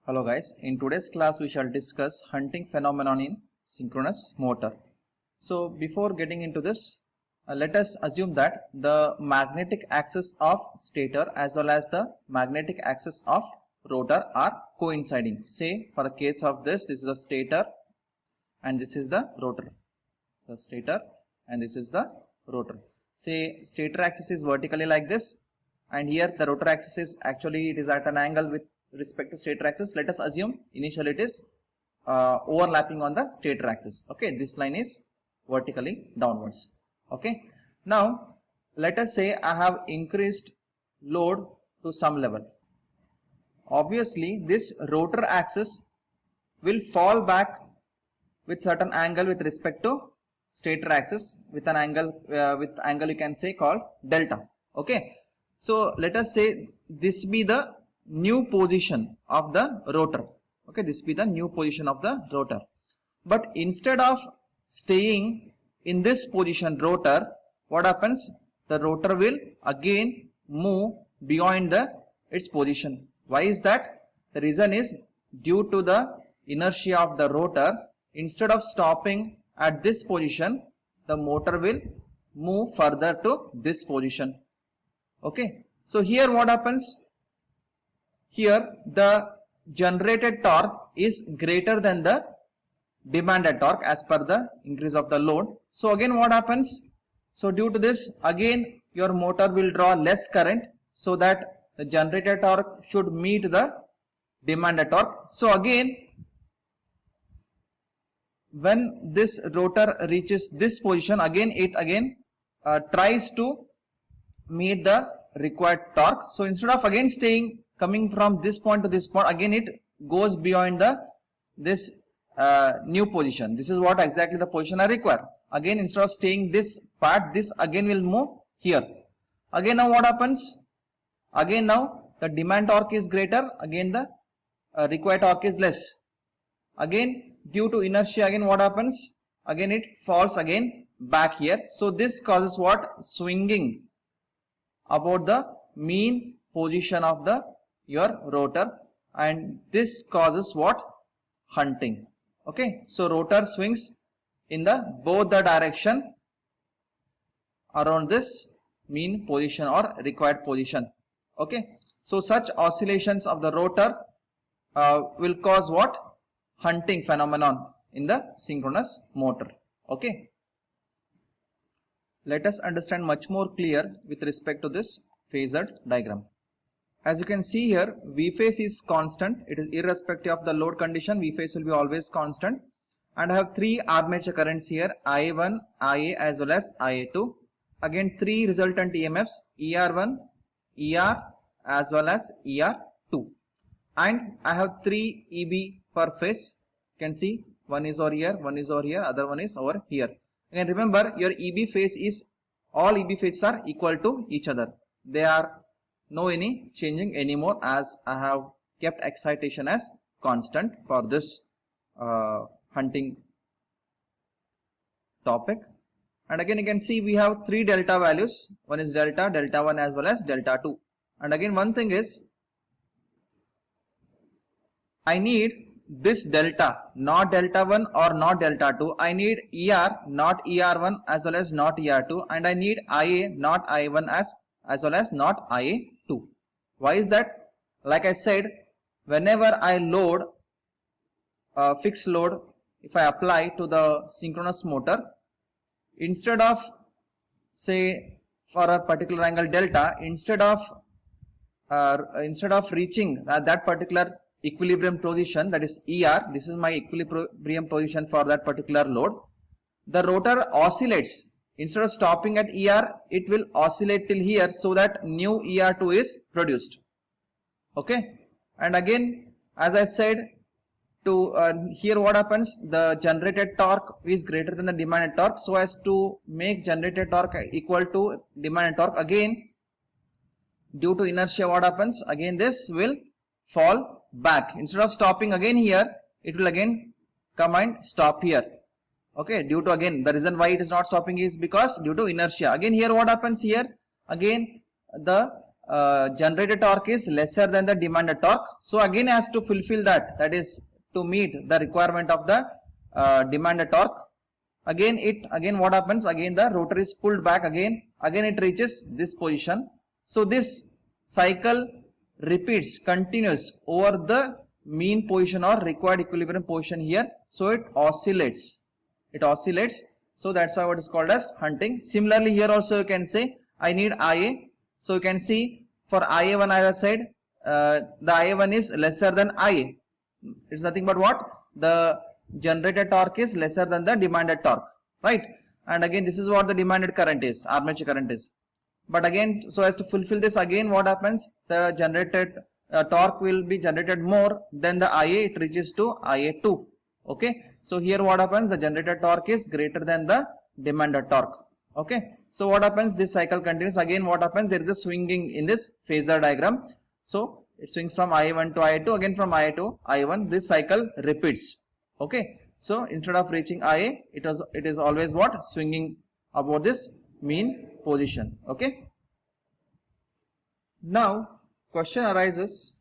Hello guys, in today's class we shall discuss hunting phenomenon in synchronous motor. So before getting into this, let us assume that the magnetic axis of stator as well as the magnetic axis of rotor are coinciding. Say for the case of this is the stator and this is the rotor. The stator and this is the rotor. Say stator axis is vertically like this and here the rotor axis is actually it is at an angle with respect to stator axis. Let us assume initially it is overlapping on the stator axis. Okay, this line is vertically downwards. Okay, now let us say I have increased load to some level. Obviously this rotor axis will fall back with certain angle with respect to stator axis with an angle you can say called delta. Okay, so let us say this be the new position of the rotor. Okay, this be the new position of the rotor, but instead of staying in this position rotor, what happens, the rotor will again move beyond its position. Why is that? The reason is due to the inertia of the rotor. Instead of stopping at this position, the motor will move further to this position. Okay, so here what happens, here the generated torque is greater than the demanded torque as per the increase of the load. So again what happens, so due to this again your motor will draw less current so that the generated torque should meet the demanded torque. So again when this rotor reaches this position, again it tries to meet the required torque. So instead of again staying coming from this point to this point, again it goes beyond this new position. This is what exactly the position I require. Again instead of staying this part, this again will move here. Again now what happens, again now the demand torque is greater, again the required torque is less. Again due to inertia again what happens, again it falls again back here. So this causes what, swinging about the mean position of the your rotor, and this causes what, hunting. Okay, so rotor swings in the both the direction around this mean position or required position. Okay, so such oscillations of the rotor will cause what, hunting phenomenon in the synchronous motor. Okay, let us understand much more clear with respect to this phasor diagram. As you can see here, V phase is constant. It is irrespective of the load condition. V phase will be always constant, and I have three armature currents here, IA1, IA as well as IA2. Again three resultant EMFs, ER1, ER as well as ER2, and I have three EB per phase. You can see one is over here, one is over here, other one is over here. And remember your EB phase is, all EB phases are equal to each other. They are no any changing anymore, as I have kept excitation as constant for this hunting topic. And again you can see we have three delta values, one is delta, delta 1 as well as delta 2. And again one thing is, I need this delta, not delta 1 or not delta 2. I need ER, not ER1 as well as not ER2, and I need IA, not IA1 as well as not IA2. Why is that? Like I said, whenever I load fixed load, if I apply to the synchronous motor, instead of say for a particular angle delta, instead of reaching that particular equilibrium position, that is ER, this is my equilibrium position for that particular load, the rotor oscillates. Instead of stopping at ER, it will oscillate till here so that new ER2 is produced. Okay, and again as I said, to here what happens, the generated torque is greater than the demanded torque. So as to make generated torque equal to demanded torque, again due to inertia what happens, again this will fall back. Instead of stopping again here, it will again come and stop here. Okay, due to, again the reason why it is not stopping is because due to inertia. Again here what happens, here again the generated torque is lesser than the demanded torque. So again has to fulfill that is to meet the requirement of the demanded torque. Again what happens, again the rotor is pulled back, again it reaches this position. So this cycle repeats, continues over the mean position or required equilibrium position here. So it oscillates. So that's why what is called as hunting. Similarly here also you can say I need IA. So you can see for IA1 either side, the IA1 is lesser than IA. It's nothing but what? The generated torque is lesser than the demanded torque, right? And again this is what the demanded current is, armature current is. But again, so as to fulfill this, again what happens, the generated torque will be generated more than the IA, it reaches to IA2. Okay, so here what happens, the generated torque is greater than the demanded torque. Okay, so what happens, this cycle continues. Again what happens, there is a swinging in this phasor diagram. So it swings from IA1 to IA2, again from IA to IA1, this cycle repeats. Okay, so instead of reaching IA, it is always what, swinging about this mean position. Okay, now question arises,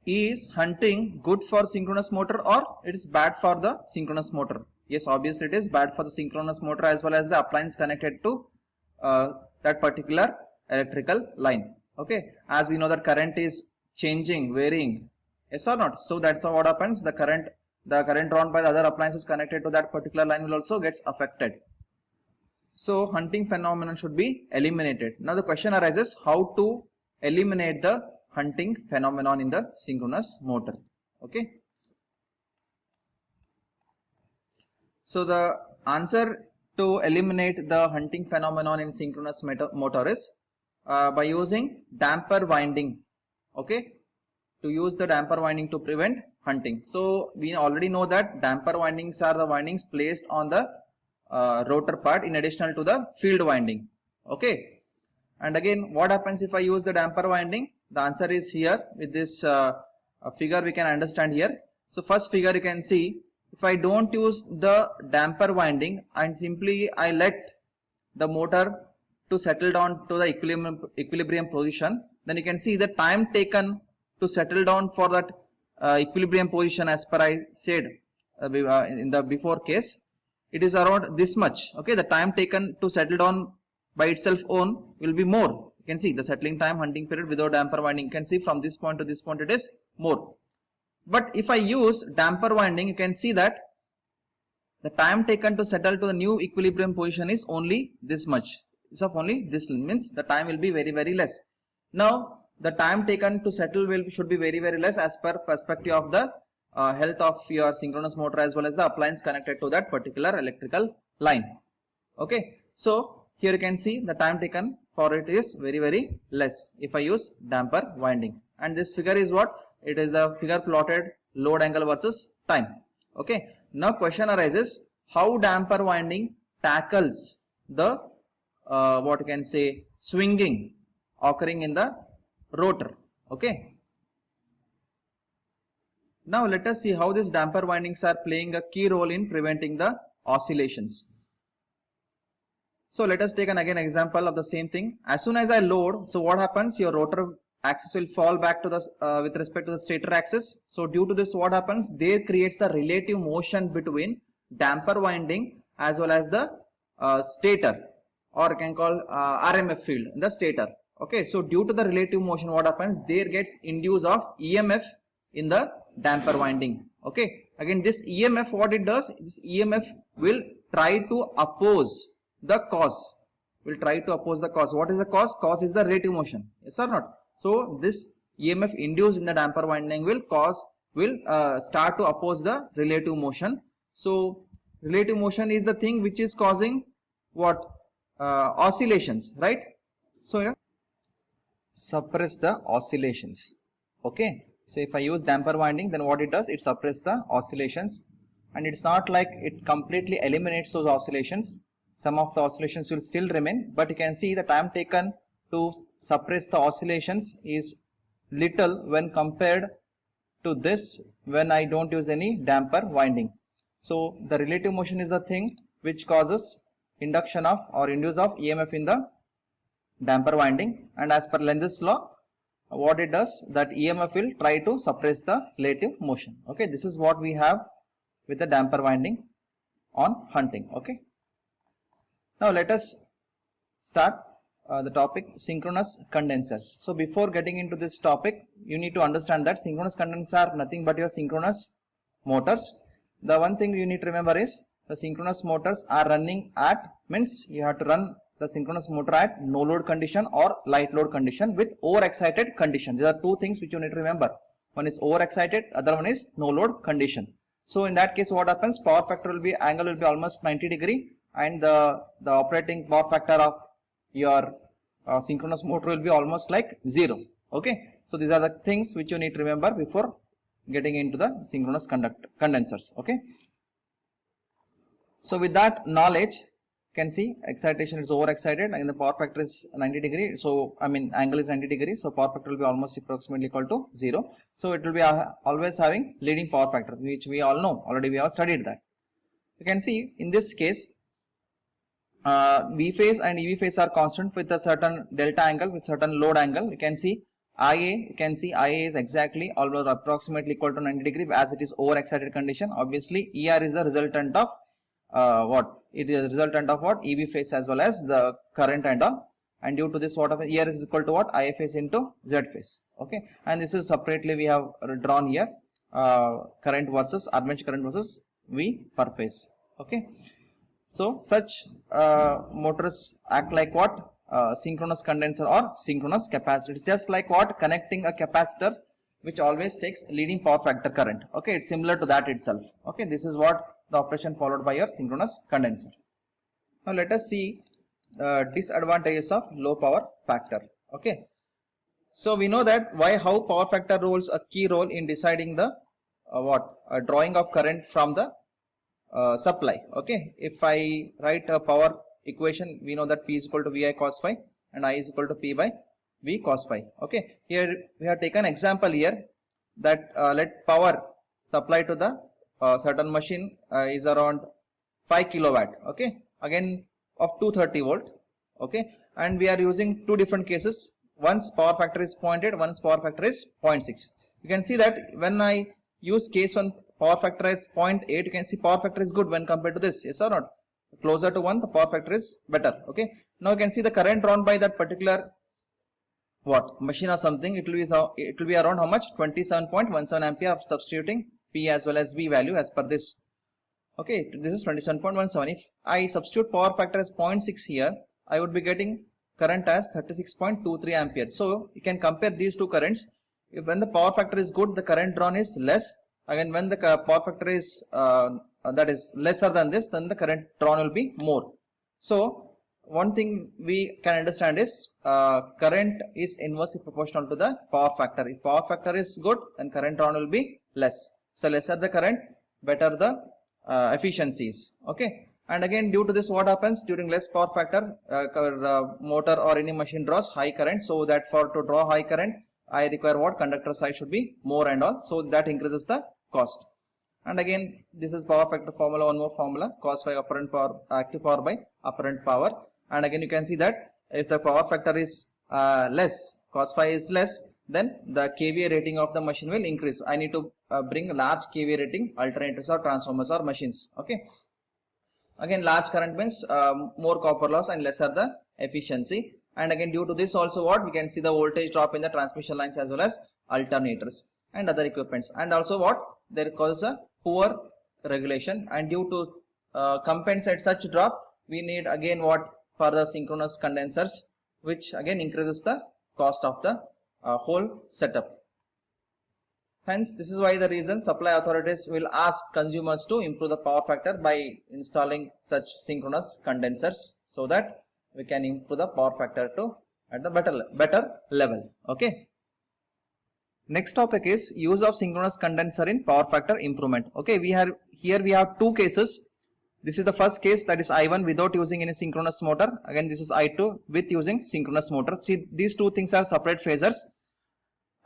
is hunting good for synchronous motor or it is bad for the synchronous motor? Yes, obviously it is bad for the synchronous motor as well as the appliance connected to that particular electrical line. Okay, as we know that current is changing, varying, yes or not? So that's what happens, the current drawn by the other appliances connected to that particular line will also gets affected. So hunting phenomenon should be eliminated. Now the question arises, how to eliminate the hunting phenomenon in the synchronous motor? Okay, so the answer to eliminate the hunting phenomenon in synchronous motor is by using damper winding. Okay, to use the damper winding to prevent hunting. So we already know that damper windings are the windings placed on the rotor part in addition to the field winding. Okay, and again what happens if I use the damper winding? The answer is here with this figure we can understand here. So first figure you can see, if I don't use the damper winding and simply I let the motor to settle down to the equilibrium position, then you can see the time taken to settle down for that equilibrium position, as per I said in the before case, it is around this much. Okay, the time taken to settle down by itself own will be more. You can see the settling time, hunting period without damper winding, you can see from this point to this point it is more. But if I use damper winding, you can see that the time taken to settle to the new equilibrium position is only this much. It's of only this, means the time will be very less. Now the time taken to settle should be very less as per perspective of the health of your synchronous motor as well as the appliance connected to that particular electrical line. Okay, so here you can see the time taken for it is very less if I use damper winding. And this figure is what? It is the figure plotted load angle versus time. Okay, now question arises, how damper winding tackles the what you can say, swinging occurring in the rotor. Okay, now let us see how these damper windings are playing a key role in preventing the oscillations. So let us take an again example of the same thing. As soon as I load, so what happens, your rotor axis will fall back to the with respect to the stator axis. So due to this what happens, there creates a relative motion between damper winding as well as the stator, or you can call RMF field in the stator. Okay, so due to the relative motion what happens, there gets induced of EMF in the damper winding. Okay, again this EMF, what it does, this EMF will try to oppose the cause, what is the cause? Cause is the relative motion, yes or not? So this EMF induced in the damper winding will start to oppose the relative motion. So relative motion is the thing which is causing what? Oscillations, right? So yeah, suppress the oscillations. Okay, so if I use damper winding, then what it does, it suppresses the oscillations, and it's not like it completely eliminates those oscillations. Some of the oscillations will still remain, but you can see the time taken to suppress the oscillations is little when compared to this when I don't use any damper winding. So the relative motion is the thing which causes induction of or induce of EMF in the damper winding, and as per Lenz's law, what it does, that EMF will try to suppress the relative motion. Okay, this is what we have with the damper winding on hunting. Okay, now let us start the topic synchronous condensers. So before getting into this topic, you need to understand that synchronous condensers are nothing but your synchronous motors. The one thing you need to remember is the synchronous motors are running at, means you have to run the synchronous motor at no load condition or light load condition with overexcited condition. There are two things which you need to remember. One is overexcited, other one is no load condition. So in that case, what happens? Power factor will be, angle will be almost 90 degree, and the operating power factor of your synchronous motor will be almost like 0. Okay, so these are the things which you need to remember before getting into the synchronous condensers. Okay, so with that knowledge, you can see excitation is overexcited and the power factor is 90 degree. So I mean angle is 90 degree, so power factor will be almost approximately equal to 0. So it will be always having leading power factor, which we all know already, we have studied that. You can see in this case V phase and EV phase are constant with a certain delta angle, with certain load angle. You can see IA is exactly almost approximately equal to 90 degree as it is overexcited condition. Obviously ER is the resultant of what? It is a resultant of what? EV phase as well as the current and all. And due to this, what of ER is equal to what? IA phase into Z phase. Okay, and this is separately we have drawn here current versus armature current versus V per phase. Okay, so such motors act like what? Synchronous condenser or synchronous capacitor. It's just like what? Connecting a capacitor which always takes leading power factor current. Okay, it's similar to that itself. Okay, this is what the operation followed by your synchronous condenser. Now let us see disadvantages of low power factor. Okay, so we know that how power factor roles a key role in deciding the drawing of current from the supply. Okay, if I write a power equation, we know that P is equal to VI cos phi and I is equal to P by V cos phi. Okay, here we have taken example here that let power supply to the certain machine is around 5 kilowatt. Okay, again of 230 volt. Okay, and we are using two different cases. One's power factor is 0.8, one's power factor is 0.6. You can see that when I use case 1 power factor is 0.8, you can see power factor is good when compared to this. Yes or not? Closer to 1, the power factor is better. Okay, now you can see the current drawn by that particular machine or something. It will be around how much? 27.17 ampere of substituting P as well as V value as per this. Okay, this is 27.17. If I substitute power factor as 0.6 here, I would be getting current as 36.23 ampere. So you can compare these two currents. When the power factor is good, the current drawn is less. Again, when the power factor is that is lesser than this, then the current drawn will be more. So one thing we can understand is current is inversely proportional to the power factor. If power factor is good, then current drawn will be less. So lesser the current, better the efficiencies. Okay, and again due to this, what happens during less power factor, motor or any machine draws high current. So that to draw high current, I require what? Conductor size should be more and all. So that increases the cost. And again, this is power factor formula, one more formula, cos phi apparent power, active power by apparent power. And again you can see that if the power factor is less, cos phi is less, then the kVA rating of the machine will increase. I need to bring large kVA rating alternators or transformers or machines. Okay, again large current means more copper loss and lesser the efficiency. And again due to this also, what we can see, the voltage drop in the transmission lines as well as alternators and other equipments. And also what, there causes a poor regulation, and due to compensate such drop, we need again what, further synchronous condensers, which again increases the cost of the whole setup. Hence, this is why the reason supply authorities will ask consumers to improve the power factor by installing such synchronous condensers, so that we can improve the power factor to at the better level. Okay. Next topic is use of synchronous condenser in power factor improvement. Okay, we have two cases. This is the first case, that is I1 without using any synchronous motor. Again, this is I2 with using synchronous motor. See, these two things are separate phasors.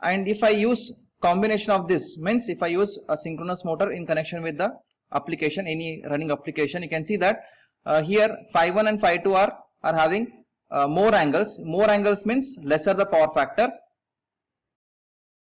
And if I use combination of this, means if I use a synchronous motor in connection with the application, any running application, you can see that here phi1 and phi2 are having more angles. More angles means lesser the power factor.